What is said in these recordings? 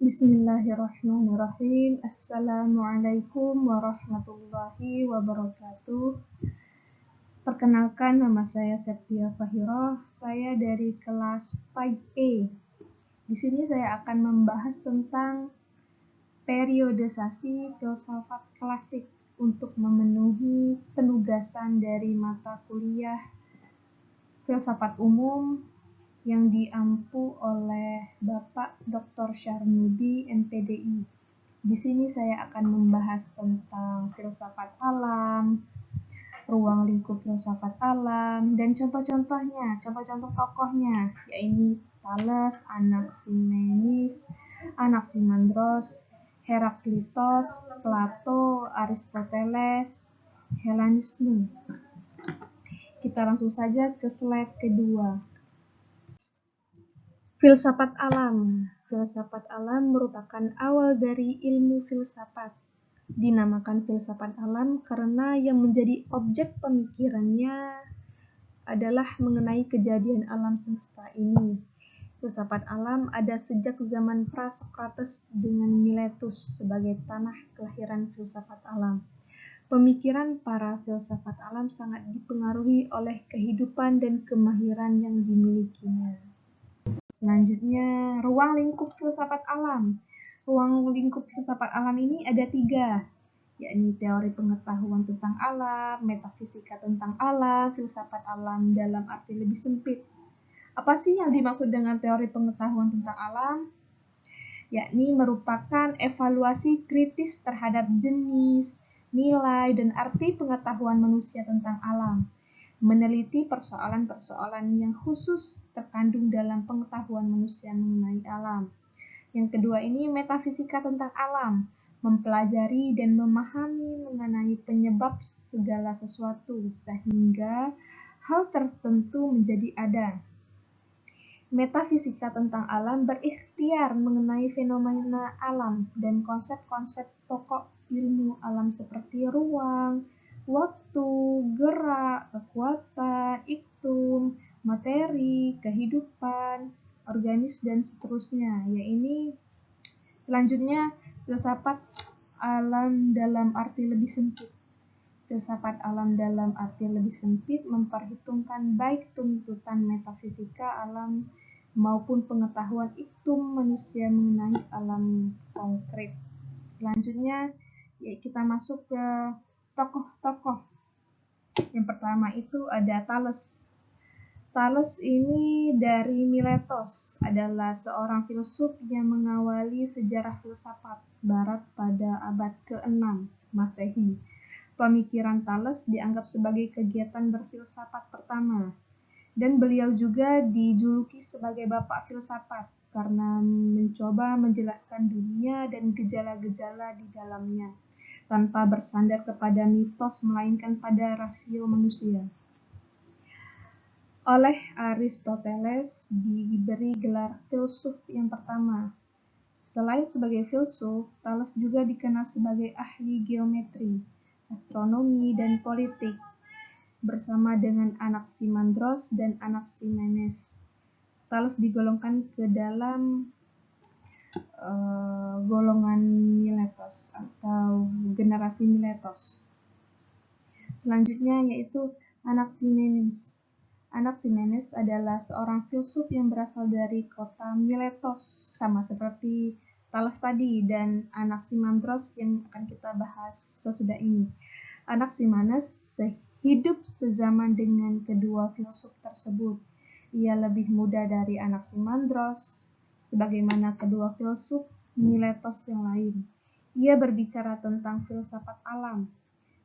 Bismillahirrahmanirrahim. Assalamualaikum warahmatullahi wabarakatuh. Perkenalkan, nama saya Septia Fahiroh. Saya dari kelas 5A. Di sini saya akan membahas tentang periodisasi filsafat klasik untuk memenuhi penugasan dari mata kuliah filsafat umum yang diampu oleh Bapak Dr. Syarnudi, MPDI. Di sini saya akan membahas tentang filsafat alam, ruang lingkup filsafat alam, dan contoh-contohnya, contoh-contoh tokohnya, yaitu Thales, Anaximenes, Anaximandros, Heraklitos, Plato, Aristoteles, Helenisme. Kita langsung saja ke slide kedua. Filsafat alam. Filsafat alam merupakan awal dari ilmu filsafat. Dinamakan filsafat alam karena yang menjadi objek pemikirannya adalah mengenai kejadian alam semesta ini. Filsafat alam ada sejak zaman Pra-Sokrates dengan Miletus sebagai tanah kelahiran filsafat alam. Pemikiran para filsafat alam sangat dipengaruhi oleh kehidupan dan kemahiran yang dimilikinya. Selanjutnya, ruang lingkup filsafat alam. Ruang lingkup filsafat alam ini ada 3, yakni teori pengetahuan tentang alam, metafisika tentang alam, filsafat alam dalam arti lebih sempit. Apa sih yang dimaksud dengan teori pengetahuan tentang alam? Yakni merupakan evaluasi kritis terhadap jenis, nilai, dan arti pengetahuan manusia tentang alam. Meneliti persoalan-persoalan yang khusus terkandung dalam pengetahuan manusia mengenai alam. Yang kedua ini metafisika tentang alam, mempelajari dan memahami mengenai penyebab segala sesuatu sehingga hal tertentu menjadi ada. Metafisika tentang alam berikhtiar mengenai fenomena alam dan konsep-konsep pokok ilmu alam seperti ruang, waktu, gerak, kekuatan, iklim, materi, kehidupan, organis, dan seterusnya. Selanjutnya, filsafat alam dalam arti lebih sempit. Filsafat alam dalam arti lebih sempit memperhitungkan baik tuntutan metafisika alam maupun pengetahuan iklim manusia mengenai alam konkret. Selanjutnya, kita masuk ke tokoh-tokoh. Yang pertama itu ada Thales. Thales ini dari Miletos, adalah seorang filsuf yang mengawali sejarah filsafat barat pada abad ke-6 Masehi. Pemikiran Thales dianggap sebagai kegiatan berfilsafat pertama, dan beliau juga dijuluki sebagai bapak filsafat karena mencoba menjelaskan dunia dan gejala-gejala di dalamnya, tanpa bersandar kepada mitos melainkan pada rasio manusia. Oleh Aristoteles diberi gelar filsuf yang pertama. Selain sebagai filsuf, Thales juga dikenal sebagai ahli geometri, astronomi, dan politik, bersama dengan Anaximandros dan Anaximenes. Thales digolongkan ke dalam golongan Miletos atau generasi Miletos. Selanjutnya yaitu Anaximenes. Anaximenes adalah seorang filsuf yang berasal dari kota Miletos, sama seperti Thales tadi dan Anaximandros yang akan kita bahas sesudah ini. Anaximenes hidup sezaman dengan kedua filsuf tersebut. Ia lebih muda dari Anaximandros, sebagaimana kedua filsuf Miletos yang lain. Ia berbicara tentang filsafat alam,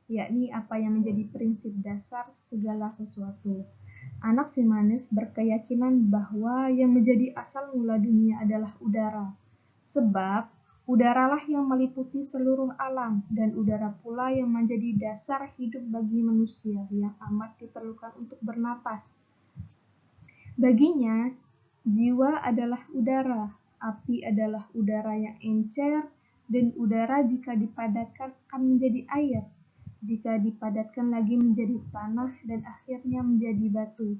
yakni apa yang menjadi prinsip dasar segala sesuatu. Anaximenes berkeyakinan bahwa yang menjadi asal mula dunia adalah udara, sebab udaralah yang meliputi seluruh alam, dan udara pula yang menjadi dasar hidup bagi manusia yang amat diperlukan untuk bernapas. Baginya, jiwa adalah udara, api adalah udara yang encer, dan udara jika dipadatkan akan menjadi air. Jika dipadatkan lagi menjadi tanah dan akhirnya menjadi batu.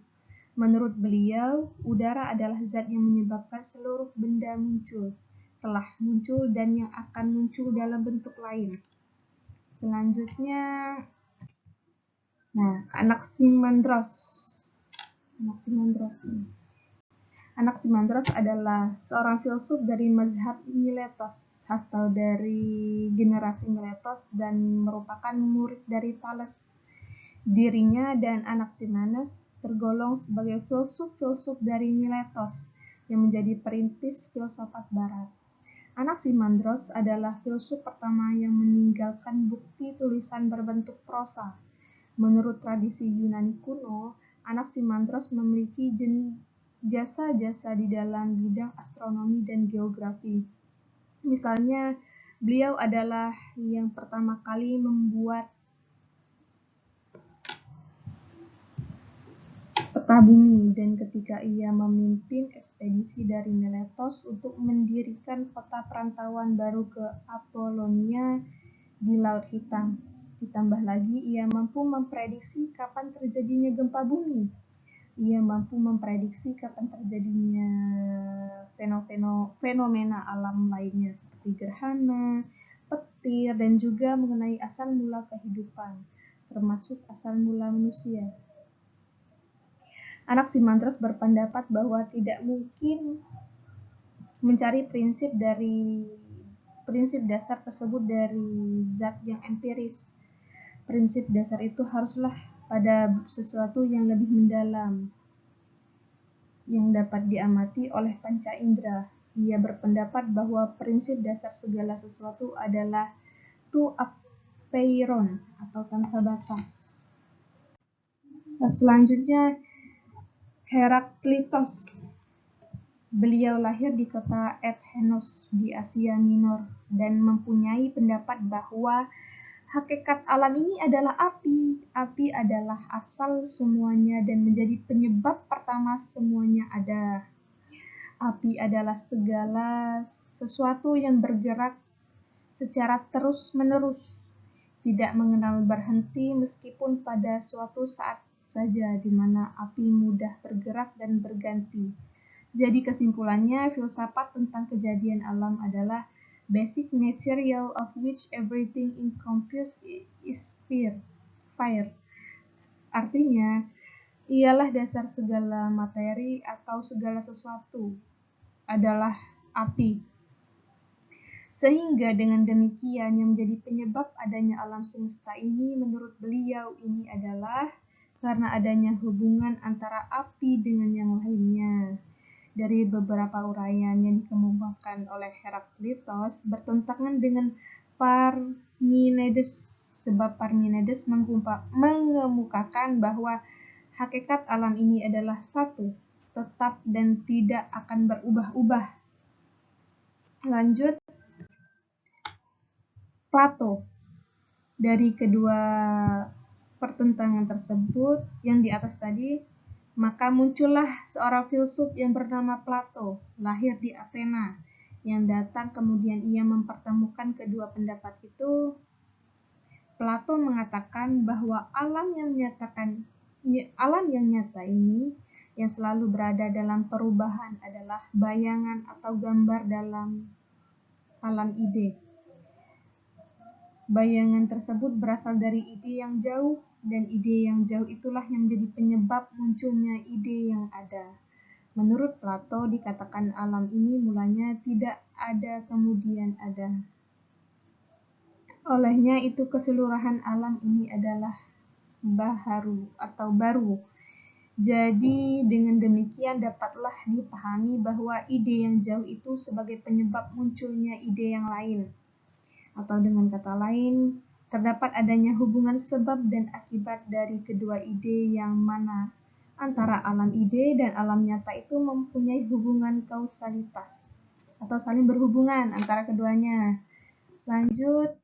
Menurut beliau, udara adalah zat yang menyebabkan seluruh benda muncul. telah muncul dan yang akan muncul dalam bentuk lain. Selanjutnya, Anaximandros. Anaximandros adalah seorang filsuf dari mazhab Miletos atau dari generasi Miletos dan merupakan murid dari Thales. Dirinya dan Anaximenes tergolong sebagai filsuf-filsuf dari Miletos yang menjadi perintis filsafat barat. Anaximandros adalah filsuf pertama yang meninggalkan bukti tulisan berbentuk prosa. Menurut tradisi Yunani kuno, Anaximandros memiliki jasa-jasa di dalam bidang astronomi dan geografi. Misalnya, beliau adalah yang pertama kali membuat peta bumi, dan ketika ia memimpin ekspedisi dari Miletos untuk mendirikan kota perantauan baru ke Apollonia di Laut Hitam. Ditambah lagi, ia mampu memprediksi kapan terjadinya gempa bumi. Ia mampu memprediksi kapan terjadinya fenomena alam lainnya seperti gerhana, petir, dan juga mengenai asal mula kehidupan, termasuk asal mula manusia. Anaximandros berpendapat bahwa tidak mungkin mencari prinsip dasar tersebut dari zat yang empiris. Prinsip dasar itu haruslah pada sesuatu yang lebih mendalam, yang dapat diamati oleh panca indera. Ia berpendapat bahwa prinsip dasar segala sesuatu adalah tu apeiron atau tanpa batas. Selanjutnya, Heraklitos. Beliau lahir di kota Ephesos di Asia Minor dan mempunyai pendapat bahwa hakikat alam ini adalah api. Api adalah asal semuanya dan menjadi penyebab pertama semuanya ada. Api adalah segala sesuatu yang bergerak secara terus-menerus, tidak mengenal berhenti meskipun pada suatu saat saja di mana api mudah bergerak dan berganti. Jadi kesimpulannya, filsafat tentang kejadian alam adalah basic material of which everything encompasses is fire. Artinya, ialah dasar segala materi atau segala sesuatu adalah api. Sehingga dengan demikian yang menjadi penyebab adanya alam semesta ini, menurut beliau ini adalah karena adanya hubungan antara api dengan yang lainnya. Dari beberapa uraian yang dikemukakan oleh Heraklitos bertentangan dengan Parmenides, sebab Parmenides mengemukakan bahwa hakikat alam ini adalah satu, tetap dan tidak akan berubah-ubah. Lanjut, Plato. Dari kedua pertentangan tersebut yang di atas tadi, maka muncullah seorang filsuf yang bernama Plato, lahir di Athena, yang datang kemudian ia mempertemukan kedua pendapat itu. Plato mengatakan bahwa alam yang nyata ini yang selalu berada dalam perubahan adalah bayangan atau gambar dalam alam ide. Bayangan tersebut berasal dari ide yang jauh, dan ide yang jauh itulah yang menjadi penyebab munculnya ide yang ada. Menurut Plato, dikatakan alam ini mulanya tidak ada kemudian ada. Olehnya itu keseluruhan alam ini adalah baru. Jadi dengan demikian dapatlah dipahami bahwa ide yang jauh itu sebagai penyebab munculnya ide yang lain. Atau dengan kata lain, terdapat adanya hubungan sebab dan akibat dari kedua ide yang mana antara alam ide dan alam nyata itu mempunyai hubungan kausalitas atau saling berhubungan antara keduanya. Lanjut,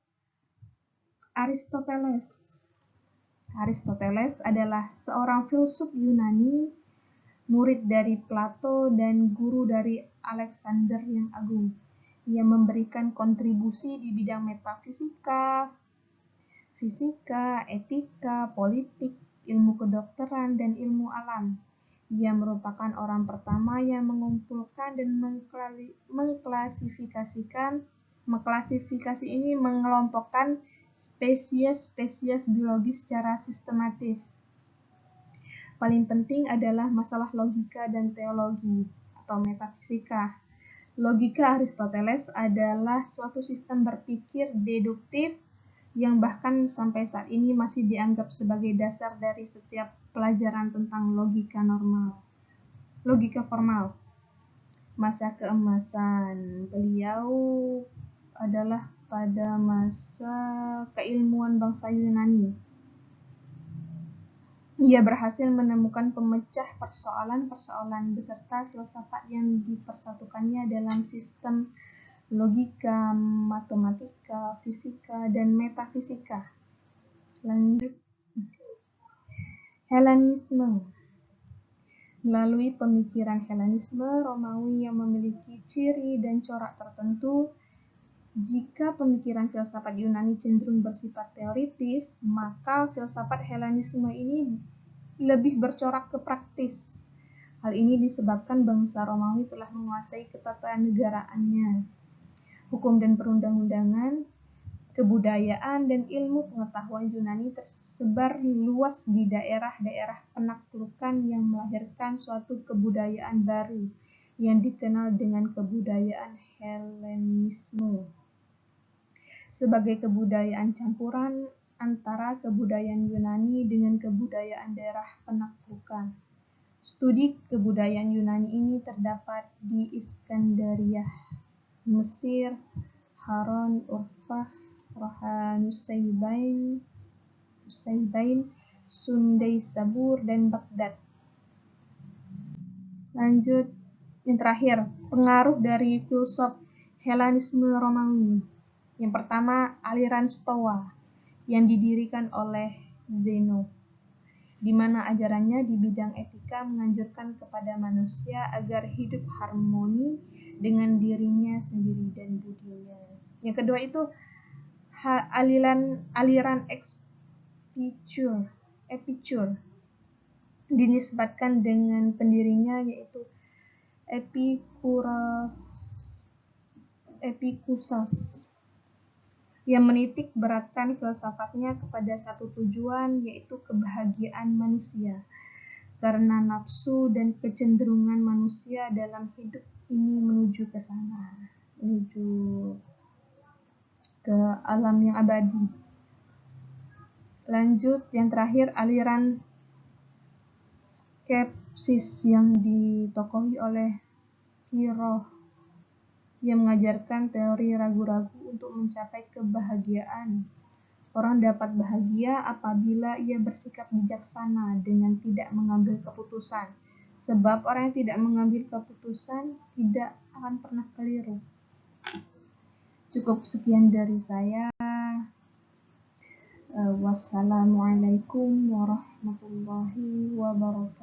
Aristoteles. Aristoteles adalah seorang filsuf Yunani, murid dari Plato dan guru dari Alexander yang Agung. Ia memberikan kontribusi di bidang metafisika, fisika, etika, politik, ilmu kedokteran, dan ilmu alam. Ia merupakan orang pertama yang mengumpulkan dan mengelompokkan spesies-spesies biologi secara sistematis. Paling penting adalah masalah logika dan teologi atau metafisika. Logika Aristoteles adalah suatu sistem berpikir deduktif yang bahkan sampai saat ini masih dianggap sebagai dasar dari setiap pelajaran tentang logika formal. Masa keemasan beliau adalah pada masa keilmuan bangsa Yunani. Ia berhasil menemukan pemecah persoalan-persoalan beserta filsafat yang dipersatukannya dalam sistem logika, matematika, fisika, dan metafisika. Lanjut. Helenisme. Melalui pemikiran Helenisme Romawi yang memiliki ciri dan corak tertentu, jika pemikiran filsafat Yunani cenderung bersifat teoritis, maka filsafat Helenisme ini lebih bercorak ke praktis. Hal ini disebabkan bangsa Romawi telah menguasai ketatanegaraannya, hukum dan perundang-undangan, kebudayaan, dan ilmu pengetahuan Yunani tersebar luas di daerah-daerah penaklukan yang melahirkan suatu kebudayaan baru yang dikenal dengan kebudayaan Helenisme. Sebagai kebudayaan campuran antara kebudayaan Yunani dengan kebudayaan daerah penaklukan. Studi kebudayaan Yunani ini terdapat di Iskandariyah, Mesir, Haron, Urfah, Nusaybain, Sundai Sabur, dan Baghdad. Lanjut, yang terakhir, pengaruh dari filsuf Helenisme Romawi. Yang pertama, aliran Stoa yang didirikan oleh Zeno, di mana ajarannya di bidang etika menganjurkan kepada manusia agar hidup harmoni dengan dirinya sendiri dan budinya. Yang kedua itu aliran Epicure dinisbatkan dengan pendirinya yaitu Epikuros yang menitik beratkan filsafatnya kepada satu tujuan, yaitu kebahagiaan manusia. Karena nafsu dan kecenderungan manusia dalam hidup ini menuju ke sana, menuju ke alam yang abadi. Lanjut, yang terakhir, aliran skepsis yang ditokohi oleh Pyrrho yang mengajarkan teori ragu-ragu untuk mencapai kebahagiaan. Orang dapat bahagia apabila ia bersikap bijaksana dengan tidak mengambil keputusan. Sebab orang yang tidak mengambil keputusan tidak akan pernah keliru. Cukup sekian dari saya. Wassalamualaikum warahmatullahi wabarakatuh.